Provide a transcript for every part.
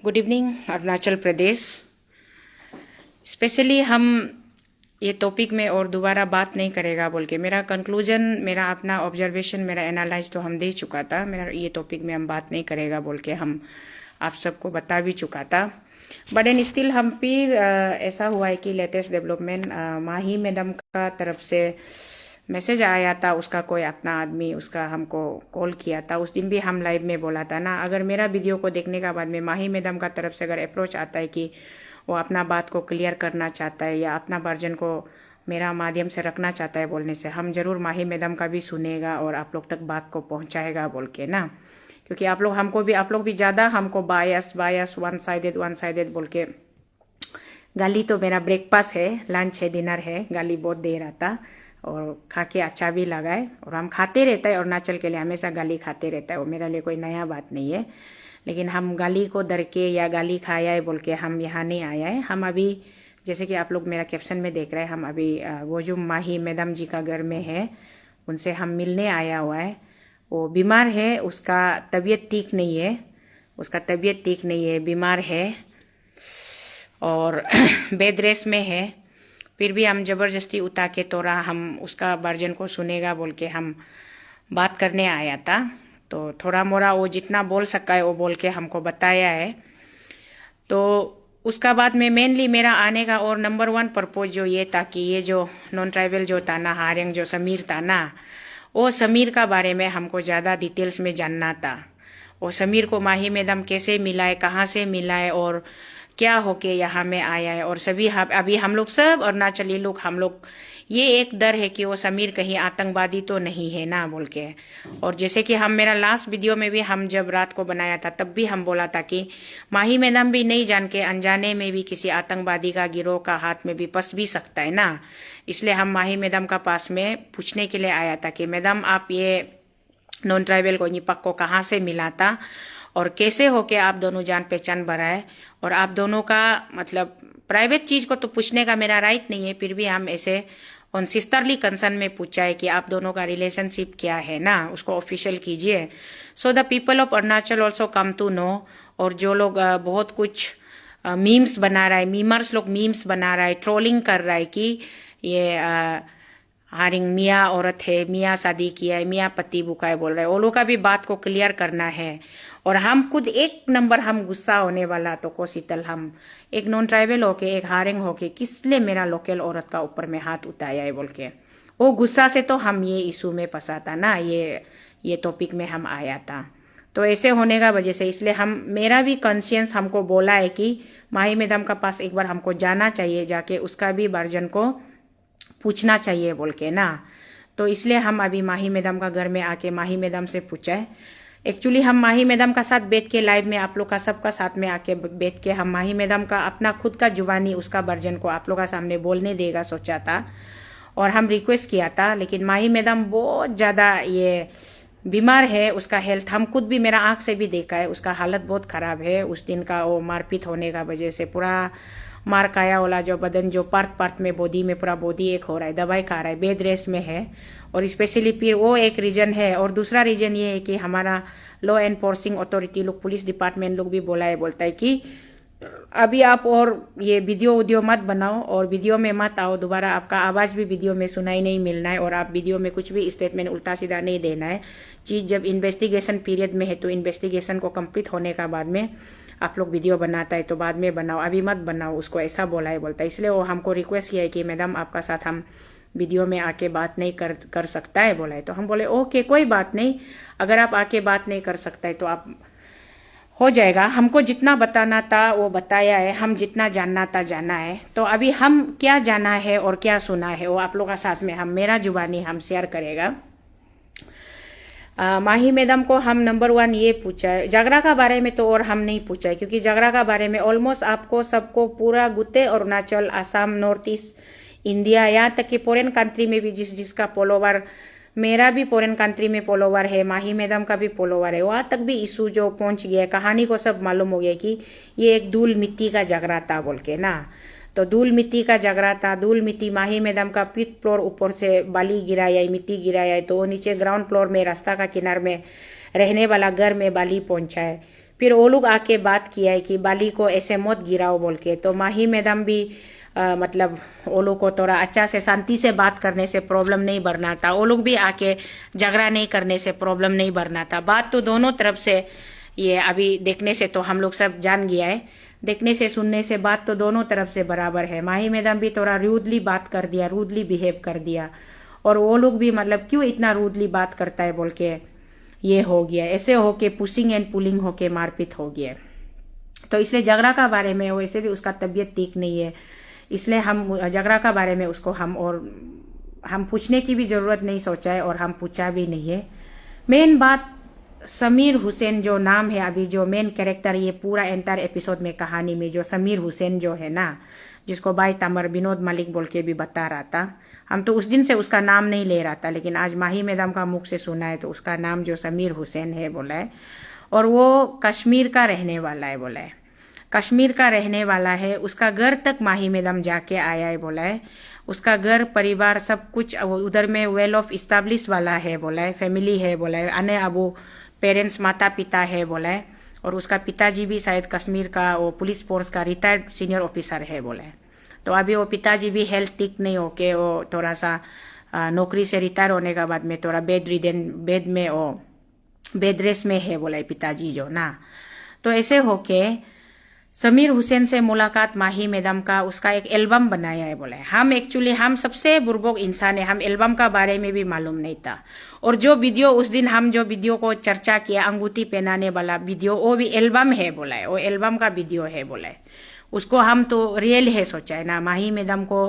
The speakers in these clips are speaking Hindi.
Good evening Arunachal Pradesh. Specially हम ये टॉपिक में और दोबारा बात नहीं करेगा बोल के मेरा कंक्लूजन, मेरा अपना ऑब्जर्वेशन, मेरा एनालाइज तो हम दे चुका था। मेरा ये टॉपिक में हम बात नहीं करेगा बोल के हम आप सबको बता भी चुका था। बट एन स्टिल हम फिर ऐसा हुआ है कि लेटेस्ट डेवलपमेंट माही मैडम का तरफ से मैसेज आया था। उसका कोई अपना आदमी उसका हमको कॉल किया था। उस दिन भी हम लाइव में बोला था ना, अगर मेरा वीडियो को देखने के बाद में माही मैडम का तरफ से अगर अप्रोच आता है कि वो अपना बात को क्लियर करना चाहता है या अपना वर्जन को मेरा माध्यम से रखना चाहता है बोलने से, हम जरूर माही मैडम का भी सुनेगा और आप लोग तक बात को पहुंचाएगा बोल के ना। क्योंकि आप लोग भी ज़्यादा हमको बायस वन साइडेड बोल के गाली, तो मेरा ब्रेकफास्ट है, लंच है, डिनर है, गाली बहुत दे रहा था और खा के अच्छा भी लगा है। और हम खाते रहते हैं, अरुणाचल के लिए हमेशा गाली खाते रहता है, वो मेरे लिए कोई नया बात नहीं है। लेकिन हम गाली को डर के या गाली खाया है बोल के हम यहाँ नहीं आया है। हम अभी जैसे कि आप लोग मेरा कैप्शन में देख रहे हैं, हम अभी वो जो माही मैडम जी का घर में है उनसे हम मिलने आया हुआ है। वो बीमार है, उसका तबीयत ठीक नहीं है, बीमार है और बेड रेस्ट में है। फिर भी हम जबरदस्ती उठा के तोड़ा, हम उसका वर्जन को सुनेगा बोल के हम बात करने आया था। तो थोड़ा मोड़ा वो जितना बोल सका है वो बोल के हमको बताया है। तो उसका बाद में मेनली मेरा आने का और नंबर 1 पर्पज जो ये था कि ये जो नॉन ट्राइबल जो था ना, हारेंग जो समीर था ना, वो समीर का बारे में हमको ज़्यादा डिटेल्स में जानना था। वो समीर को माही मैडम कैसे मिला है, कहाँ से मिला है और क्या होके यहाँ में आया है। और सभी अभी हम लोग सब अरुणाचली लोग, हम लोग ये एक डर है कि वो समीर कहीं आतंकवादी तो नहीं है ना बोल के। और जैसे कि हम मेरा लास्ट वीडियो में भी हम जब रात को बनाया था तब भी हम बोला था कि माही मैडम भी नहीं जान के अनजाने में भी किसी आतंकवादी का गिरोह का हाथ में भी फंस भी सकता है ना। इसलिए हम माही मैडम का पास में पूछने के लिए आया था कि मैडम आप ये नॉन ट्राइबल को निपक को कहाँ से मिला था और कैसे होके आप दोनों जान पहचान बढ़ाए। और आप दोनों का मतलब प्राइवेट चीज को तो पूछने का मेरा राइट नहीं है, फिर भी हम ऐसे ऑन सिस्टरली कंसर्न में पूछा है कि आप दोनों का रिलेशनशिप क्या है ना, उसको ऑफिशियल कीजिए so the people of Arunachal also come to know. और जो लोग बहुत कुछ मीम्स बना रहा है, मीमर्स लोग मीम्स बना रहा है, ट्रोलिंग कर रहा है कि ये हारिंग मियाँ औरत है, मियाँ शादी किया है, मियाँ पति बुका है बोल रहे हैं, वो लोग का भी बात को क्लियर करना है। और हम खुद एक नंबर हम गुस्सा होने वाला तो कोशितल, हम एक नॉन ट्राइबल होके, एक हारिंग होके किस लिए मेरा लोकल औरत का ऊपर में हाथ उठाया है बोल के, वो गुस्सा से तो हम ये इशू में फंसा था ना, ये टॉपिक में हम आया था। तो ऐसे होने का वजह से इसलिए हम मेरा भी कॉन्शियंस हमको बोला है कि माही मैडम का पास एक बार हमको जाना चाहिए, जाके उसका भी वर्जन को पूछना चाहिए बोल के ना। तो इसलिए हम अभी माही मैडम का घर में आके माही मैडम से पूछा है। एक्चुअली हम माही मैडम का साथ बैठ के लाइव में आप लोग का सबका साथ में आके बैठ के हम माही मैडम का अपना खुद का जुबानी उसका वर्जन को आप लोग का सामने बोलने देगा सोचा था और हम रिक्वेस्ट किया था। लेकिन माही मैडम बहुत ज़्यादा ये बीमार है, उसका हेल्थ हम खुद भी मेरा आंख से भी देखा है, उसका हालत बहुत खराब है। उस दिन का वो मारपीट होने का वजह से पूरा मार खाया वाला जो बदन जो पार्ट में बॉडी में पूरा बॉडी एक हो रहा है, दवाई खा रहा है, बेड रेस्ट में है। और स्पेशली फिर वो एक रीजन है। और दूसरा रीजन ये है कि हमारा लॉ एनफोर्सिंग अथॉरिटी लोग, पुलिस डिपार्टमेंट लोग भी बोलता है कि अभी आप और ये वीडियो मत बनाओ और वीडियो में मत आओ दोबारा, आपका आवाज भी वीडियो में सुनाई नहीं मिलना है और आप वीडियो में कुछ भी स्टेटमेंट उल्टा सीधा नहीं देना है। चीज जब इन्वेस्टिगेशन पीरियड में है तो इन्वेस्टिगेशन को कंप्लीट होने का बाद में आप लोग वीडियो बनाता है तो बाद में बनाओ, अभी मत बनाओ, उसको ऐसा बोला है। इसलिए वो हमको रिक्वेस्ट किया है कि मैडम आपका साथ हम वीडियो में आके बात नहीं कर सकता है बोला है। तो हम बोले ओके कोई बात नहीं, अगर आप आके बात नहीं कर सकता है तो आप हो जाएगा। हमको जितना बताना था वो बताया है, हम जितना जानना था जाना है। तो अभी हम क्या जाना है और क्या सुना है वो आप लोग का साथ में हम मेरा जुबानी हम शेयर करेगा। माही मैडम को हम नंबर 1 ये पूछा है जागरा का बारे में, तो और हम नहीं पूछा है क्योंकि जागरा का बारे में ऑलमोस्ट आपको सबको पूरा गुते Arunachal, Assam, north east India, यहाँ तक कि फॉरेन कंट्री में भी जिसका फॉलोवर, मेरा भी फॉरेन कंट्री में फॉलोवर है, माही मैडम का भी फॉलोवर है, वहां तक भी इशू जो पहुंच गया, कहानी को सब मालूम हो गया कि ये एक धूल मिट्टी का झगड़ा था बोल के ना। तो धूल मिट्टी का झगड़ा था, धूल मिट्टी माही मैडम का 5th फ्लोर ऊपर से बाली गिराया है, मिट्टी गिराया है, तो वो नीचे ग्राउंड फ्लोर में रास्ता का किनार में रहने वाला घर में बाली पहुंचा है। फिर वो लोग आके बात किया है कि बाली को ऐसे मत गिराओ बोल के। तो माही मैडम भी मतलब वो लोग को थोड़ा अच्छा से शांति से बात करने से प्रॉब्लम नहीं बढ़ना था। वो लोग भी आके झगड़ा नहीं करने से प्रॉब्लम नहीं बढ़ना था। बात तो दोनों तरफ से, ये अभी देखने से तो हम लोग सब जान गया है, देखने से सुनने से बात तो दोनों तरफ से बराबर है। माही मैडम भी थोड़ा रूडली बात कर दिया, रूडली बिहेव कर दिया, और वो लोग भी मतलब क्यों इतना रूडली बात करता है बोल के ये हो गया, ऐसे होके पुशिंग एंड पुलिंग होके मारपीट हो गया। तो इसलिए झगड़ा का बारे में वैसे भी उसका तबीयत ठीक नहीं है, इसलिए हम झगड़ा का बारे में उसको हम पूछने की भी जरूरत नहीं सोचा है और हम पूछा भी नहीं है। मेन बात समीर हुसैन जो नाम है, अभी जो मेन कैरेक्टर ये पूरा एंटायर एपिसोड में कहानी में जो समीर हुसैन जो है ना, जिसको भाई तमर विनोद मलिक बोल के भी बता रहा था, हम तो उस दिन से उसका नाम नहीं ले रहा था, लेकिन आज माही मैडम का मुख से सुना है तो उसका नाम जो समीर हुसैन है बोला है, और वो कश्मीर का रहने वाला है बोला है, कश्मीर का रहने वाला है। उसका घर तक माही मैडम जाके आया है बोला है, उसका घर परिवार सब कुछ उधर में वेल ऑफ इस्टेब्लिश वाला है बोला है, फैमिली है बोला है, अने अबू पेरेंट्स माता पिता है बोला है, और उसका पिताजी भी शायद कश्मीर का वो पुलिस फोर्स का रिटायर्ड सीनियर ऑफिसर है बोला है। तो अभी वो पिताजी भी हेल्थ ठीक नहीं होके वो थोड़ा सा नौकरी से रिटायर होने के बाद में थोड़ा बेड में वो बेड रेस्ट में है बोला है पिताजी जो ना। तो ऐसे होके समीर हुसैन से मुलाकात माही मैडम का उसका एक एल्बम बनाया है बोला है। हम सबसे बुर्बक इंसान है, हम एल्बम का बारे में भी मालूम नहीं था, और जो वीडियो उस दिन हम जो वीडियो को चर्चा किया अंगूठी पहनाने वाला वीडियो, वो भी एल्बम है बोला है, वो एल्बम का वीडियो है बोला है। उसको हम तो रियल है सोचा है ना, माही मैडम को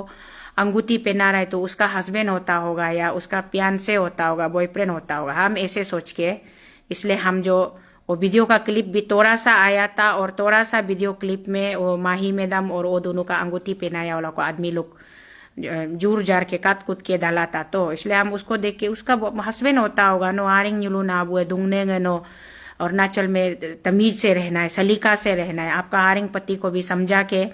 अंगूठी पहना रहा है तो उसका हस्बैंड होता होगा या उसका पियांसे होता होगा, बॉयफ्रेंड होता होगा, हम ऐसे सोच के, इसलिए हम जो वो वीडियो का क्लिप भी थोड़ा सा आया था, और थोड़ा सा वीडियो क्लिप में वो माही मैडम और वो दोनों का अंगूठी पहनाया वाला को आदमी लोग जूर जार के काट कूद के डाला था, तो इसलिए हम उसको देख के उसका हस्बैंड होता होगा नो आरिंग नुलू ना बुए दुंगने नो, और नाचल में तमीज से रहना है, सलीका से रहना है, आपका हारिंग पति को भी समझा के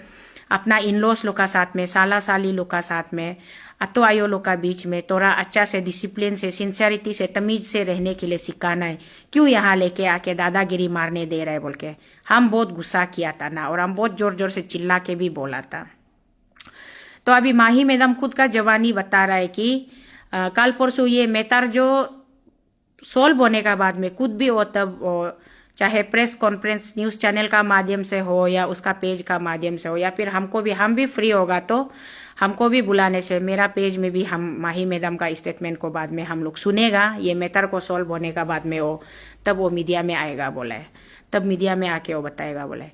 अपना इन लॉस लोग का साथ में, साला साली लोग का साथ में, अतो आयो लोग का बीच में थोड़ा अच्छा से डिसिप्लिन से सिंसियरिटी से तमीज से रहने के लिए सिखाना है। क्यों यहाँ लेके आके दादागिरी मारने दे रहे बोल के हम बहुत गुस्सा किया था ना, और हम बहुत जोर जोर से चिल्ला के भी बोला था। तो अभी माही मैडम खुद का जवानी बता रहा है कि कल परसों ये मेतार जो सोल्व होने का बाद में खुद भी हो, तब चाहे प्रेस कॉन्फ्रेंस न्यूज चैनल का माध्यम से हो या उसका पेज का माध्यम से हो, या फिर हम भी फ्री होगा तो हमको भी बुलाने से मेरा पेज में भी हम माही मैडम का स्टेटमेंट को बाद में हम लोग सुनेगा, ये मैटर को सॉल्व होने का बाद में हो, तब वो मीडिया में आएगा बोला है, तब मीडिया में आके वो बताएगा बोला है।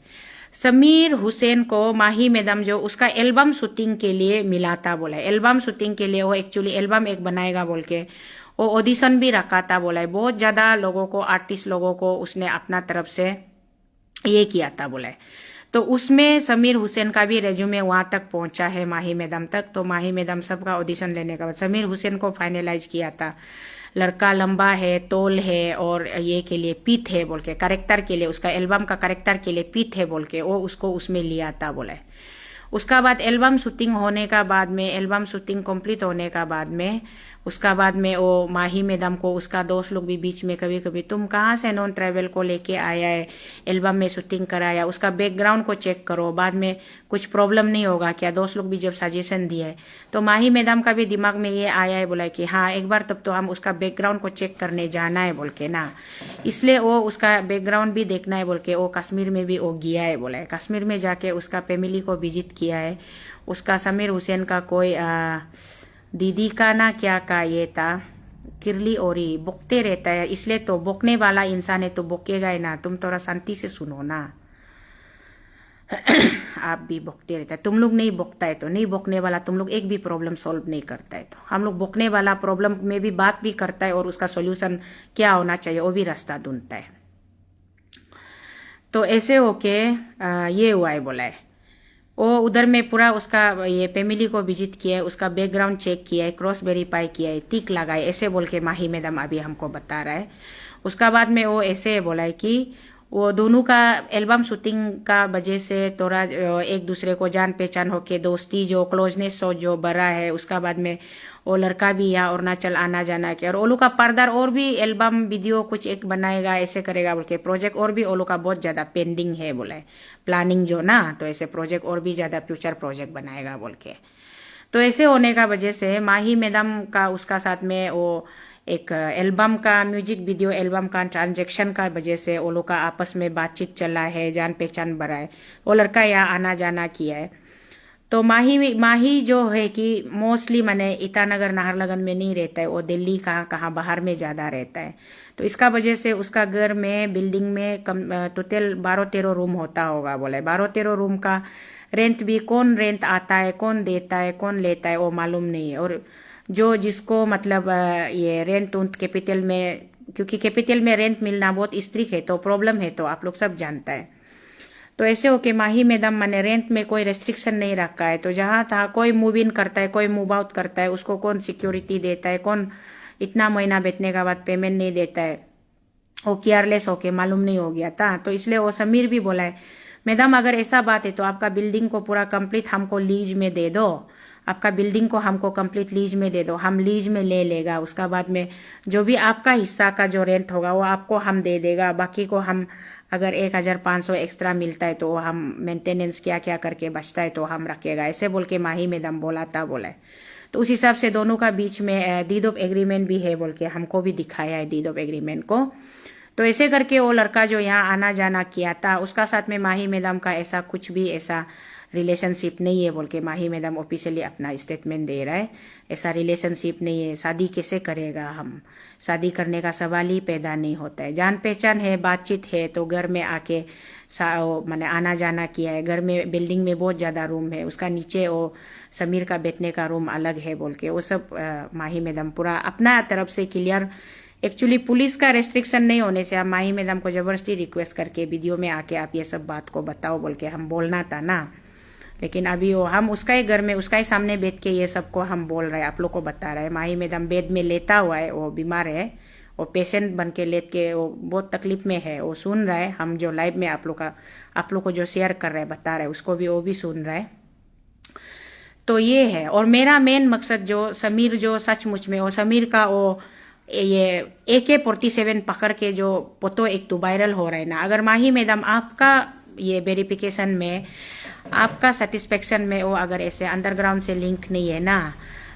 समीर हुसैन को माही मैडम जो उसका एल्बम शूटिंग के लिए मिला था बोला है, एल्बम शूटिंग के लिए वो एक्चुअली एल्बम एक बनाएगा बोल के वो ऑडिशन भी रखा था बोला है। बहुत ज्यादा लोगों को, आर्टिस्ट लोगों को उसने अपना तरफ से ये किया था बोला है। तो उसमें समीर हुसैन का भी रेज्यूमे वहां तक पहुंचा है माही मैडम तक। तो माही मैडम सबका ऑडिशन लेने का बाद समीर हुसैन को फाइनलाइज किया था, लड़का लंबा है, तोल है, और ये के लिए पीठ है बोल के, करेक्टर के लिए, उसका एल्बम का करेक्टर के लिए पीठ है बोल के वो उसको उसमें लिया था बोला है। उसका बाद एल्बम शूटिंग होने का बाद में, एल्बम शूटिंग कंप्लीट होने का बाद में, उसका बाद में वो माही मैडम को उसका दोस्त लोग भी बीच में कभी कभी तुम कहाँ से नॉन ट्रैवल को लेके आया है, एल्बम में शूटिंग कराया, उसका बैकग्राउंड को चेक करो, बाद में कुछ प्रॉब्लम नहीं होगा क्या, दोस्त लोग भी जब सजेशन दिए तो माही मैडम का भी दिमाग में ये आया है बोला कि हाँ एक बार तब तो हम उसका बैकग्राउंड को चेक करने जाना है बोल के ना, इसलिए वो उसका बैकग्राउंड भी देखना है बोल के वो कश्मीर में भी वो गया है बोला है। कश्मीर में जाके उसका फैमिली को विजिट किया है, उसका समीर हुसैन का कोई दीदी का ना क्या का ये था किरली ओरी बोकते रहता है, इसलिए तो बोकने वाला इंसान है तो बोकेगा ही ना, तुम थोड़ा शांति से सुनो ना आप भी बोकते रहता है, तुम लोग नहीं बोकता है तो नहीं बोकने वाला तुम लोग एक भी प्रॉब्लम सॉल्व नहीं करता है, तो हम लोग बोकने वाला प्रॉब्लम में भी बात भी करता है और उसका सॉल्यूशन क्या होना चाहिए वो भी रास्ता ढूंढता है। तो ऐसे होके ये हुआ है बोला है। वो उधर में पूरा उसका ये फैमिली को विजिट किया है, उसका बैकग्राउंड चेक किया है, क्रॉस वेरीफाई किया है, टिक लगाए, ऐसे बोल के माही मैडम अभी हमको बता रहा है। उसका बाद में वो ऐसे बोला है कि वो दोनों का एल्बम शूटिंग का वजह से थोड़ा एक दूसरे को जान पहचान होके दोस्ती जो क्लोजनेस जो बढ़ा है, उसका बाद में वो लड़का भी यहाँ अरुणाचल आना जाना किया, और ओलू का पर्दार और भी एल्बम वीडियो कुछ एक बनाएगा, ऐसे करेगा बोल के प्रोजेक्ट और भी ओलू का बहुत ज्यादा पेंडिंग है बोले, प्लानिंग जो ना, तो ऐसे प्रोजेक्ट और भी ज्यादा फ्यूचर प्रोजेक्ट बनाएगा बोल के। तो ऐसे होने का वजह से माही मैडम का उसका साथ में वो एक एल्बम का म्यूजिक वीडियो एल्बम का ट्रांजेक्शन का वजह से वो लोग का आपस में बातचीत चला है, जान पहचान बढ़ा है, वो लड़का यहाँ आना जाना किया है। तो माही जो है कि मोस्टली मैंने ईटानगर नाहरलगुन में नहीं रहता है, वो दिल्ली कहाँ कहाँ बाहर में ज्यादा रहता है। तो इसका वजह से उसका घर में बिल्डिंग में टोटल 12-13 रूम होता होगा बोले। 12-13 रूम का रेंट भी कौन रेंट आता है, कौन देता है, कौन लेता है वो मालूम नहीं है। और जो जिसको मतलब ये रेंट उंट कैपिटल में, क्योंकि कैपिटल में रेंट मिलना बहुत स्ट्रिक्ट है, तो प्रॉब्लम है, तो आप लोग सब जानता है। तो ऐसे हो के माही मैडम मैंने रेंट में कोई रेस्ट्रिक्शन नहीं रखा है, तो जहां था कोई मूव इन करता है, कोई मूव आउट करता है, उसको कौन सिक्योरिटी देता है, कौन इतना महीना बैठने के बाद पेमेंट नहीं देता है, वो केयरलेस होके मालूम नहीं हो गया था। तो इसलिए वो समीर भी बोला है, मैडम अगर ऐसा बात है तो आपका बिल्डिंग को पूरा कंप्लीट हमको लीज में दे दो, आपका बिल्डिंग को हमको कंप्लीट लीज में दे दो, हम लीज में ले लेगा, उसका बाद में जो भी आपका हिस्सा का जो रेंट होगा वो आपको हम दे देगा, बाकी को हम अगर 1,500 एक्स्ट्रा मिलता है तो हम मेंटेनेंस क्या क्या करके बचता है तो हम रखेगा, ऐसे बोल के माही मैडम बोला था बोला है। तो उस हिसाब से दोनों का बीच में डीड ऑफ एग्रीमेंट भी है बोल के हमको भी दिखाया है डीड ऑफ एग्रीमेंट को। तो ऐसे करके वो लड़का जो यहाँ आना जाना किया था उसका साथ में माही मैडम का ऐसा कुछ भी ऐसा रिलेशनशिप नहीं है बोल के माही मैडम ऑफिशियली अपना स्टेटमेंट दे रहा है। ऐसा रिलेशनशिप नहीं है, शादी कैसे करेगा, हम शादी करने का सवाल ही पैदा नहीं होता है। जान पहचान है, बातचीत है, तो घर में आके मैंने आना जाना किया है। घर में बिल्डिंग में बहुत ज्यादा रूम है, उसका नीचे वो समीर का बैठने का रूम अलग है बोल के वो सब माही मैडम पूरा अपना तरफ से क्लियर। एक्चुअली पुलिस का रेस्ट्रिक्शन नहीं होने से हम माही मैडम को जबरदस्ती रिक्वेस्ट करके वीडियो में आके आप ये सब बात को बताओ बोल के हम बोलना था ना, लेकिन अभी वो हम उसका ही घर में उसका ही सामने बैठ के ये सबको हम बोल रहे हैं, आप लोग को बता रहे हैं। माही मैडम बेड में लेटा हुआ है, वो बीमार है, वो पेशेंट बन के लेट के वो बहुत तकलीफ में है, वो सुन रहा है हम जो लाइव में आप लोग को जो शेयर कर रहे हैं बता रहे हैं उसको भी वो भी सुन रहा है। तो ये है। और मेरा मेन मकसद जो समीर जो सचमुच में वो समीर का वो ये AK-47 पकड़ के जो फोटो एक तो वायरल हो रहा है ना, अगर माही मैडम आपका ये वेरिफिकेशन में आपका सेटिस्फेक्शन में वो अगर ऐसे अंडरग्राउंड से लिंक नहीं है ना,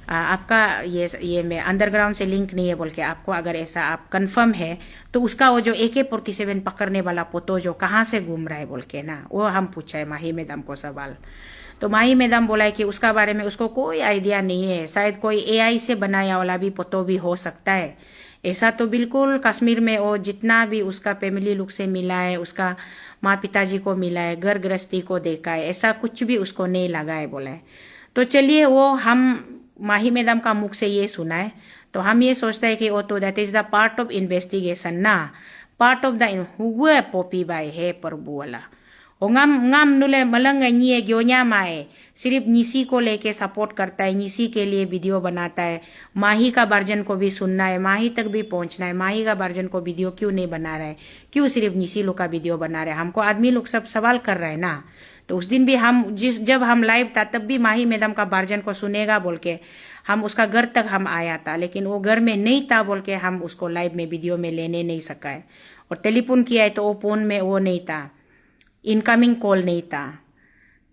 आपका ये में अंडरग्राउंड से लिंक नहीं है बोल के आपको अगर ऐसा आप कंफर्म है, तो उसका वो जो AK-47 पकड़ने वाला फोटो जो कहाँ से घूम रहा है बोल के ना, वो हम पूछा है माही मैडम को सवाल। तो माही मैडम बोला है कि उसका बारे में उसको कोई आइडिया नहीं है, शायद कोई AI से बनाया वाला भी फोटो भी हो सकता है। ऐसा तो बिल्कुल कश्मीर में वो जितना भी उसका फैमिली लुक से मिला है, उसका माँ पिताजी को मिला है, घर गृहस्थी को देखा है, ऐसा कुछ भी उसको नहीं लगा है बोला है। तो चलिए वो हम माही मैडम का मुख से ये सुना है, तो हम ये सोचते हैं कि वो तो that is the part of investigation ना, पार्ट ऑफ द हुए पोपी बाय है प्रभु वाला ngam ngam nule malanga निये ग्योnya माए सिर्फ निसी को लेके सपोर्ट करता है, निसी के लिए वीडियो बनाता है। माही का वर्जन को भी सुनना है, माही तक भी पहुंचना है, माही का वर्जन को वीडियो क्यों नहीं बना रहा है, क्यों सिर्फ निसी लोग का वीडियो बना रहे हैं, हमको आदमी लोग सब सवाल कर रहे हैं ना। तो उस दिन भी हम जब हम लाइव था तब भी माही मैडम का वर्जन को सुनेगा बोल के हम उसका घर तक हम आया था, लेकिन वो घर में नहीं था बोल के हम उसको लाइव में वीडियो में लेने नहीं सका है। और टेलीफोन किया है तो वो फोन में वो नहीं था, इनकमिंग कॉल नहीं था।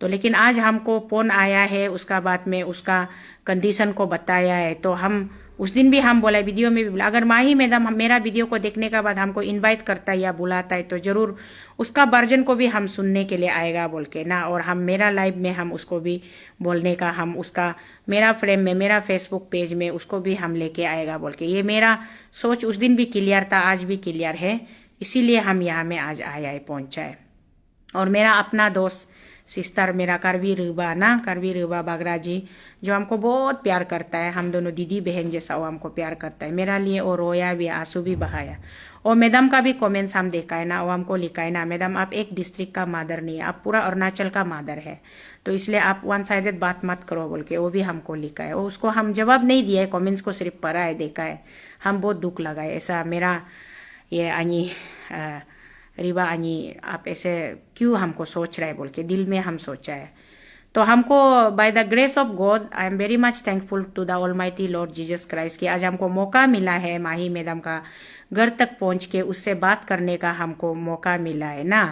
तो लेकिन आज हमको फोन आया है, उसका बाद में उसका कंडीशन को बताया है, तो हम उस दिन भी हम बोला वीडियो में भी बोला, अगर माही मैडम मेरा वीडियो को देखने के बाद हमको इनवाइट करता है या बुलाता है तो जरूर उसका वर्जन को भी हम सुनने के लिए आएगा बोल के ना। और हम मेरा लाइव में हम उसको भी बोलने का हम उसका मेरा फ्रेम में मेरा फेसबुक पेज में उसको भी हम लेके आएगा बोल के, ये मेरा सोच उस दिन भी क्लियर था, आज भी क्लियर है, इसीलिए हम यहाँ में आज आया है, पहुंचा है। और मेरा अपना दोस्त सिस्टर मेरा करवी रूबा बागरा जी जो हमको बहुत प्यार करता है, हम दोनों दीदी बहन जैसा वो हमको प्यार करता है, मेरा लिए वो रोया भी आंसू भी बहाया। और मैडम का भी कमेंट्स हम देखा है ना, वो हमको लिखा है ना, मैडम आप एक डिस्ट्रिक्ट का मादर नहीं है, आप पूरा अरुणाचल का मादर है, तो इसलिए आप वन साइडेड बात मत करो बोल के वो भी हमको लिखा है। और उसको हम जवाब नहीं दिया है, कॉमेंट्स को सिर्फ पढ़ा है, देखा है, हम बहुत दुख लगा है। ऐसा मेरा ये रिबा अनी आप ऐसे क्यों हमको सोच रहे बोल के दिल में हम सोचा है। तो हमको by the grace of God I am very much thankful to the almighty Lord Jesus Christ कि आज हमको मौका मिला है माही मैडम का घर तक पहुंच के उससे बात करने का हमको मौका मिला है ना।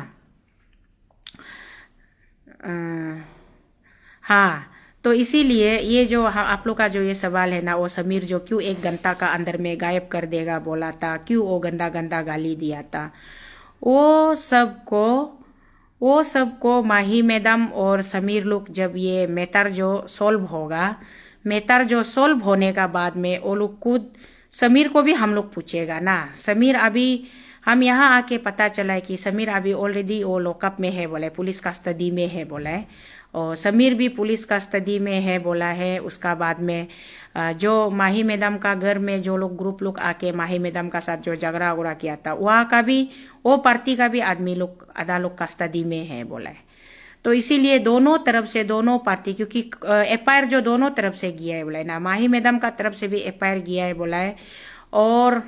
हाँ, तो इसीलिए ये जो आप लोग का जो ये सवाल है ना, वो समीर जो क्यों 1 घंटा का अंदर में गायब कर देगा बोला था, क्यों वो गंदा गंदा गाली दिया था, वो सबको माही मैडम और समीर लोग जब ये मैटर जो सॉल्व होने का बाद में वो लोग खुद समीर को भी हम लोग पूछेगा ना। समीर अभी हम यहाँ आके पता चला है कि समीर अभी ऑलरेडी वो लॉकअप में है बोला है, पुलिस कस्टडी में है बोला है, और समीर भी पुलिस कस्टडी में है बोला है। उसका बाद में जो माही मैडम का घर में जो लोग ग्रुप लोग आके माही मैडम का साथ जो झगड़ा उगड़ा किया था, वहाँ का भी वो पार्टी का भी आदमी लोग आधा लोग कस्टडी में है बोला है। तो इसीलिए दोनों तरफ से दोनों पार्टी, क्योंकि एफआईआर जो दोनों तरफ से गया है बोला है ना, माही मैडम का तरफ से भी एफआईआर गया है बोला है, और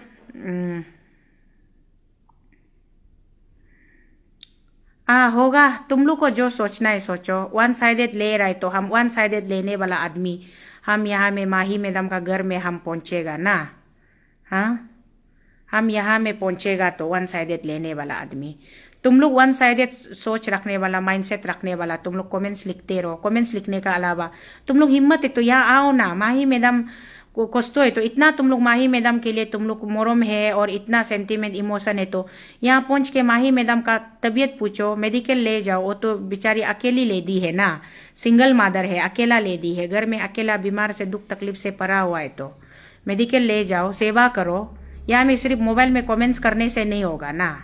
होगा। तुम लोग को जो सोचना है सोचो। वन साइडेड ले रहा है तो हम वन साइडेड लेने वाला आदमी हम यहाँ में माही मैडम का घर में हम पहुंचेगा ना। हाँ, हम यहाँ में पहुंचेगा तो वन साइडेड लेने वाला आदमी। तुम लोग वन साइडेड सोच रखने वाला, माइंडसेट रखने वाला, तुम लोग कमेंट्स लिखते रहो। कमेंट्स लिखने का अलावा तुम लोग हिम्मत है तो यहाँ आओ ना। माही मैडम को कष्ट है तो इतना तुम लोग माही मैडम के लिए तुम लोग मोरम है और इतना सेंटीमेंट इमोशन है, तो यहाँ पहुंच के माही मैडम का तबीयत पूछो, मेडिकल ले जाओ। वो तो बेचारी अकेली लेडी है ना, सिंगल मदर है, अकेला लेडी है, घर में अकेला बीमार से दुख तकलीफ से पड़ा हुआ है, तो मेडिकल ले जाओ, सेवा करो। यहाँ में सिर्फ मोबाइल में कमेंट्स करने से नहीं होगा ना।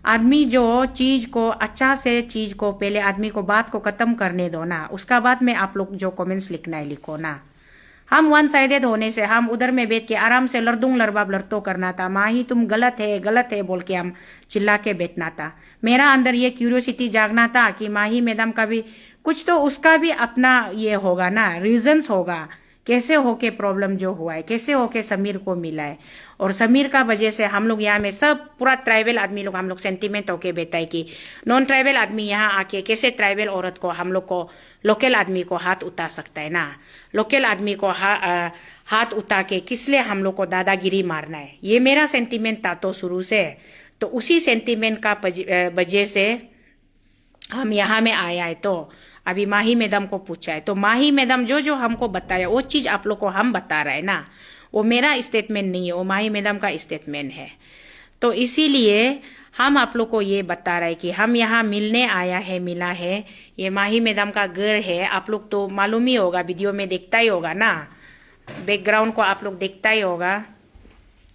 आदमी जो चीज को अच्छा से चीज को पहले आदमी को बात को खत्म करने दो ना, उसका बाद में आप लोग जो कमेंट्स लिखना है लिखो ना। हम वन साइडेड होने से हम उधर में बैठ के आराम से लड़दूंग लड़बाब लड़तो करना था, माही तुम गलत है बोल के हम चिल्ला के बैठना था। मेरा अंदर ये क्यूरियोसिटी जागना था कि माही मैडम का भी कुछ तो उसका भी अपना ये होगा ना, रीजंस होगा, कैसे होके प्रॉब्लम जो हुआ है, कैसे होके समीर को मिला है। और समीर का वजह से हम लोग यहाँ में सब पूरा ट्राइबल आदमी लोग हम लोग सेंटीमेंट होके बैठा है कि नॉन ट्राइबल आदमी यहाँ आके कैसे ट्राइबल औरत को, हम लोग को लोकल आदमी को हाथ उठा सकता है ना। लोकल आदमी को हाथ उठा के किस लिए हम लोग को दादागिरी मारना है, ये मेरा सेंटीमेंट था तो शुरू से। तो उसी सेंटीमेंट का वजह से हम यहाँ में आया है। तो अभी माही मैडम को पूछा है, तो माही मैडम जो जो हमको बताया वो चीज आप लोग को हम बता रहे हैं ना। वो मेरा स्टेटमेंट नहीं है, वो माही मैडम का स्टेटमेंट है। तो इसीलिए हम आप लोग को ये बता रहे हैं कि हम यहाँ मिलने आया है, मिला है। ये माही मैडम का घर है, आप लोग तो मालूम ही होगा, वीडियो में देखता ही होगा ना, बैकग्राउंड को आप लोग देखता ही होगा।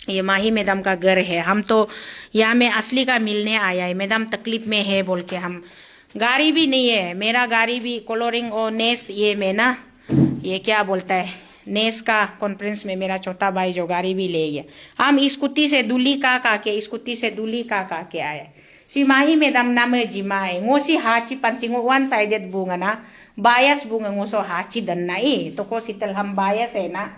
ये माही मैडम का घर है। हम तो यहाँ में असली का मिलने आया है। मैडम तकलीफ में है बोल के हम, गाड़ी भी नहीं है मेरा, गाड़ी भी कलोरिंग और नेस ये में ना, ये क्या बोलता है, नेस का कॉन्फ्रेंस में मेरा छोटा भाई जो गाड़ी भी ले गया। हम स्कूटी से दूली का के आए। si mahi medam nama jimai ngosi hachi pansingo one sided bunga na bias bunga ngoso hachi danna तो को शीतल हम बायस है ना,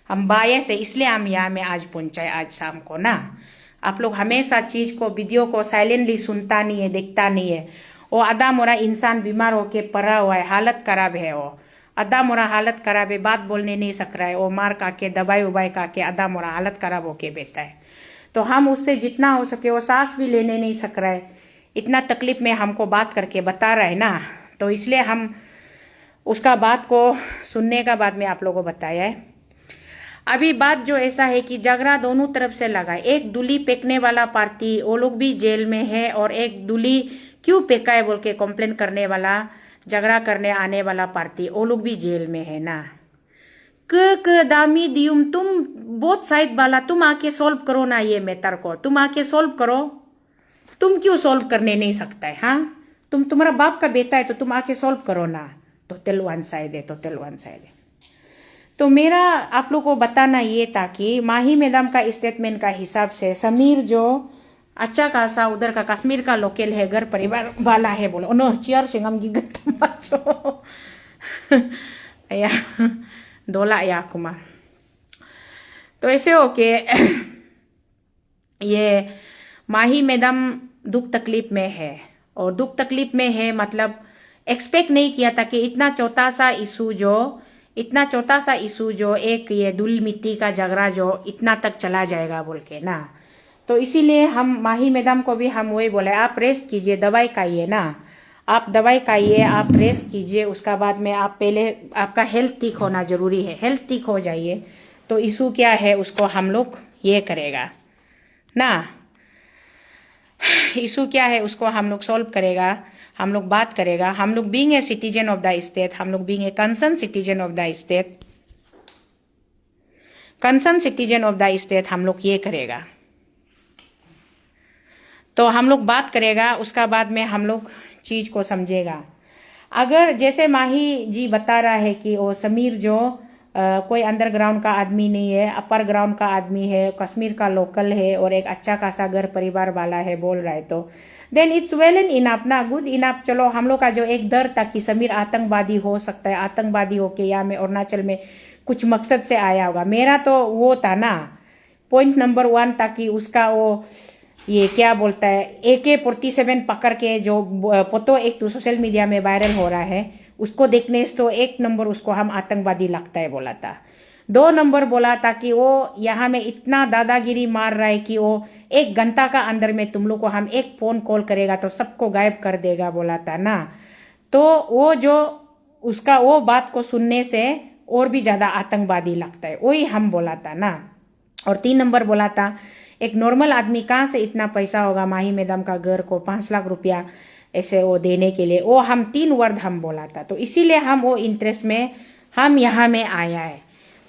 हम बायस है इसलिए हम यहाँ में आज पहुंचाए आज शाम को ना। आप लोग हमेशा चीज को वीडियो को साइलेंटली सुनता नहीं है, देखता नहीं है। वो आधा मोरा इंसान बीमार होके पड़ा हुआ है, हालत खराब है। वो आधा मोरा हालत खराब है, बात बोलने नहीं सक रहा है। वो मार काके दवाई उबाई काके आधा मोरा हालत खराब होके बैठा है। तो हम उससे जितना हो सके, वो सांस भी लेने नहीं सक रहा है, इतना तकलीफ में हमको बात करके बता रहा है ना। तो इसलिए हम उसका बात को सुनने का बाद में आप लोगों को बताया है। अभी बात जो ऐसा है कि झगड़ा दोनों तरफ से लगा है। एक दूली फेंकने वाला पार्टी वो लोग भी जेल में है, और एक दूली क्यों फेंका है बोल के कंप्लेन करने वाला, झगड़ा करने आने वाला पार्टी वो लोग भी जेल में है ना। क दामी दियुम, तुम बहुत साइड वाला, तुम आके सोल्व करो ना ये मैटर को, तुम आके सोल्व करो। तुम क्यों सोल्व करने नहीं सकता है? हाँ, तुम्हारा बाप का बेटा है तो तुम आके सोल्व करो ना। टोटल वन साइड है, टोटल वन साइड है। तो मेरा आप लोग को बताना ये था कि माही मैडम का स्टेटमेंट का हिसाब से समीर जो अच्छा खासा उधर का कश्मीर का लोकल है, घर परिवार वाला है, बोलो नो चियर सिंगम की गो या दोला या कुमार। तो ऐसे हो के ये माही मैडम दुख तकलीफ में है, और दुख तकलीफ में है मतलब एक्सपेक्ट नहीं किया था कि इतना छोटा सा इशू जो एक ये धूल मिट्टी का झगड़ा जो इतना तक चला जाएगा बोल के ना। तो इसीलिए हम माही मैडम को भी हम वही बोले, आप रेस्ट कीजिए, दवाई खाइए ना, आप दवाई खाइए, आप रेस्ट कीजिए, उसका बाद में आप पहले आपका हेल्थ ठीक होना जरूरी है, हेल्थ ठीक हो जाइए तो इशू क्या है उसको हम लोग ये करेगा ना, इशू क्या है उसको हम लोग सॉल्व करेगा, हम लोग बात करेगा, हम लोग being a citizen of the state, हम लोग being a concern citizen of the state, concern citizen of the state हम लोग ये करेगा। तो हम लोग बात करेगा, उसका बाद में हम लोग चीज को समझेगा। अगर जैसे माही जी बता रहा है कि वो समीर जो कोई अंडरग्राउंड का आदमी नहीं है, अपर ग्राउंड का आदमी है, कश्मीर का लोकल है और एक अच्छा खासा घर परिवार वाला है बोल रहा है, तो then it's well and enough ना, गुड इनफ। चलो हम लोग का जो एक डर था कि समीर आतंकवादी हो सकता है, आतंकवादी होके यहाँ में अरुणाचल में कुछ मकसद से आया होगा, मेरा तो वो था ना, पॉइंट नंबर 1 था कि उसका वो ये क्या बोलता है AK-47 पकड़ के जो फोटो एक तो सोशल मीडिया में वायरल हो रहा है, उसको देखने से तो 1 नंबर उसको हम आतंकवादी लगता है बोला था। 2 नंबर बोला था कि वो यहाँ में इतना दादागिरी मार रहा है कि वो 1 घंटा का अंदर में तुम लोग को हम एक फोन कॉल करेगा तो सबको गायब कर देगा बोला था ना। तो वो जो उसका वो बात को सुनने से और भी ज्यादा आतंकवादी लगता है, वही हम बोला था ना। और 3 नंबर बोला था एक नॉर्मल आदमी कहाँ से इतना पैसा होगा माही मैडम का घर को 5 लाख रुपया ऐसे वो देने के लिए, वो हम 3 वर्ड हम बोला था। तो इसीलिए हम वो इंटरेस्ट में हम यहाँ में आया है,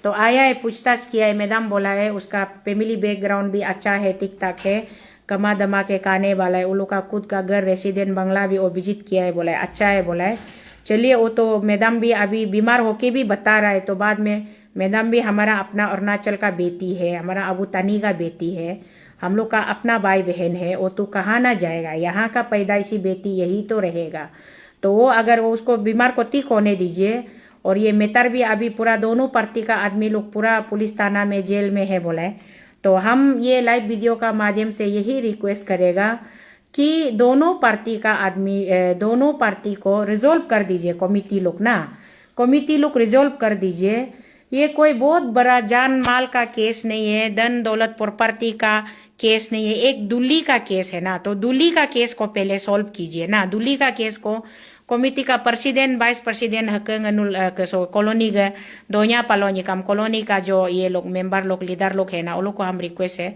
तो आया है, पूछताछ किया है, मैडम बोला है उसका फैमिली बैकग्राउंड भी अच्छा है, ठीक ठाक है, कमा दमा के खाने वाला है, वो लोग का खुद का घर रेसिडेंट बंगला भी वो विजिट किया है बोला है, अच्छा है बोला है। चलिए वो तो मैडम भी अभी बीमार होके भी बता रहा है, तो बाद में मैडम भी हमारा अपना अरुणाचल का बेटी है, हमारा अबू तानी का बेटी है, हम लोग का अपना भाई बहन है, वो तो कहाँ ना जाएगा, यहाँ का पैदाइशी बेटी यही तो रहेगा। तो वो अगर वो उसको बीमार को ठीक होने दीजिए। और ये मेटर भी अभी पूरा दोनों पार्टी का आदमी लोग पूरा पुलिस थाना में जेल में है बोला है। तो हम ये लाइव वीडियो का माध्यम से यही रिक्वेस्ट करेगा कि दोनों पार्टी का आदमी दोनों पार्टी को रिजोल्व कर दीजिए, कमिटी लोग ना, कमिटी लोग रिजोल्व कर दीजिए। ये कोई बहुत बड़ा जान माल का केस नहीं है, धन दौलत प्रॉपर्टी का केस नहीं है, एक दूली का केस है ना। तो दूली का केस को पहले सॉल्व कीजिए ना, दूली का केस को कमिटी का प्रेसिडेंट वाइस प्रेसिडेंट कॉलोनी दोनिया पालोनिकम कॉलोनी का जो ये लोग मेंबर लोग लीडर लोग है ना, वो लोग को हम रिक्वेस्ट है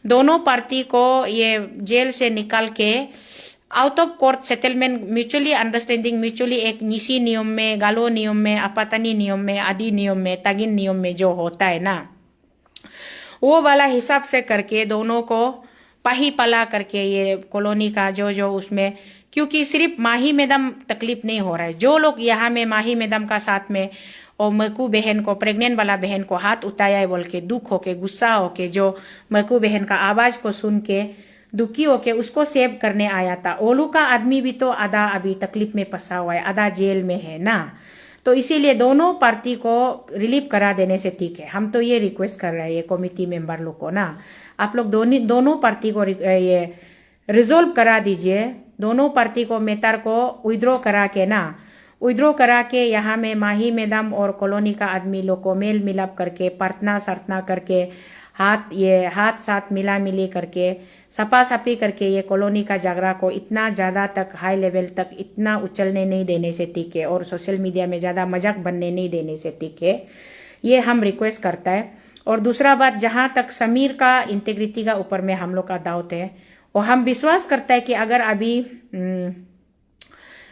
दोनों पार्टी को ये जेल से निकाल के out of court settlement, mutually understanding, mutually एक निशी नियम में, गालो नियम में, अपातनी नियम में, आदि नियम में, तागिन नियम में जो होता है ना, वो वाला हिसाब से करके दोनों को पाही पला करके ये कॉलोनी का जो उसमें, क्योंकि सिर्फ माही मैडम तकलीफ नहीं हो रहा है, जो लोग यहाँ में माही मैडम का साथ में और मकू बहन को, प्रेग्नेंट वाला बहन को हाथ उठाया है बोल के दुख होके, गुस्सा होके, जो मकू बहन का आवाज को सुन के दुखी होके उसको सेव करने आया था, ओलू का आदमी भी तो आधा अभी तकलीफ में फंसा हुआ है, आधा जेल में है ना। तो इसीलिए दोनों पार्टी को रिलीफ करा देने से ठीक है। हम तो ये रिक्वेस्ट कर रहे हैं ये कमिटी मेंबर लोग को ना, आप लोग दोनों पार्टी को ये रिजोल्व करा दीजिए, दोनों पार्टी को मैटर को विड्रॉ करा के ना, विड्रॉ करा के यहाँ में माही मैडम और कॉलोनी का आदमी लोग को मेल मिलाप करके, प्रार्थना सार्थना करके, हाथ साथ मिला मिली करके, सपा सपी करके ये कॉलोनी का झगड़ा को इतना ज्यादा तक हाई लेवल तक इतना उछलने नहीं देने से ठीक है, और सोशल मीडिया में ज्यादा मजाक बनने नहीं देने से ठीक है, ये हम रिक्वेस्ट करता है। और दूसरा बात, जहां तक समीर का इंटेग्रिटी का ऊपर में हम लोग का डाउट है, और हम विश्वास करता है कि अगर अभी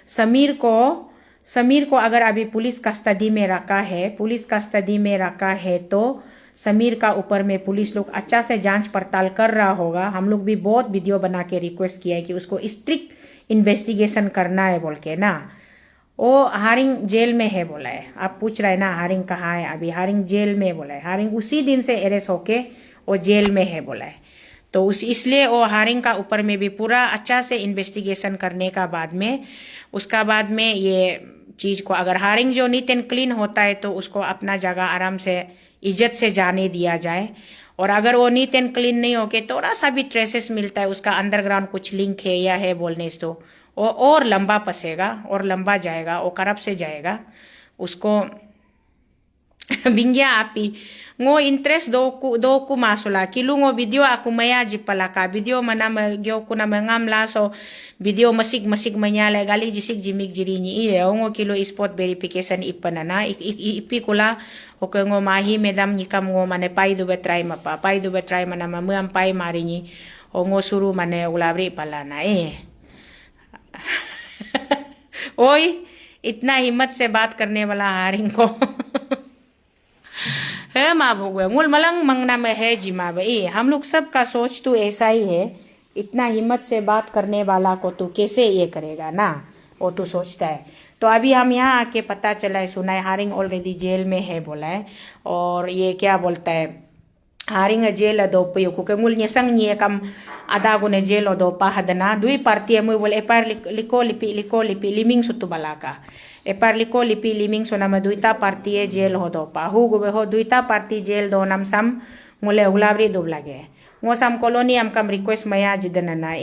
समीर को अगर अभी पुलिस कस्टडी में रखा है, तो समीर का ऊपर में पुलिस लोग अच्छा से जांच पड़ताल कर रहा होगा। हम लोग भी बहुत वीडियो बना के रिक्वेस्ट किया है कि उसको स्ट्रिक्ट इन्वेस्टिगेशन करना है बोल के ना। वो हारिंग जेल में है बोला है, आप पूछ रहे हैं ना हारिंग कहाँ है, अभी हारिंग जेल में बोला है, हारिंग उसी दिन से अरेस्ट होके वो जेल में है बोला है। तो इसलिए वो हारिंग का ऊपर में भी पूरा अच्छा से इन्वेस्टिगेशन करने का बाद में, उसका बाद में ये चीज को अगर हारिंग जो नीट एंड क्लीन होता है तो उसको अपना जगह आराम से इज्जत से जाने दिया जाए। और अगर वो नीट एंड क्लीन नहीं होके थोड़ा सा भी ट्रेसेस मिलता है उसका अंडरग्राउंड कुछ लिंक है या है बोलने से, तो वो और लंबा पसेगा और लंबा जाएगा, वो करप से जाएगा उसको bingya api ngo interest do ku masula kilungo video aku maya jipalaka video mana gyo kuna mengamla so video masig manyala gali jisik jimik jirini ire ngo kilo spot verification ipanana ipi kula oke ngo mahi medam nikam ngo mane pai do betrai mapa pai do betrai mana mamam pai marini ngo suru mane ulabri palana ओए इतना हिम्मत से बात करने वाला हारिंग को है माँ भोग मूल मलंग मंगना में है जी माँ भाई, हम लोग सबका सोच तो ऐसा ही है। इतना हिम्मत से बात करने वाला को तू कैसे ये करेगा ना, वो तू सोचता है। तो अभी हम यहाँ आके पता चला है, सुना है हारिंग ऑलरेडी जेल में है बोला है। और ये क्या बोलता है हारिंग जेल दो पे को मूल संग ये कम आधा गुने जेल दो पहदना दुई पार्टी मुई बोले एपार लिको लिपि लिमिंग सुतु बला का एपार लिको लिपि लिमिंग सोना में दुईता पार्टी जेल हो दो पा हु गुबे हो दुईता पार्टी जेल दो नम सम मुले उलावरी दुब लगे वो सम कॉलोनी हम कम रिक्वेस्ट मया जिदन ना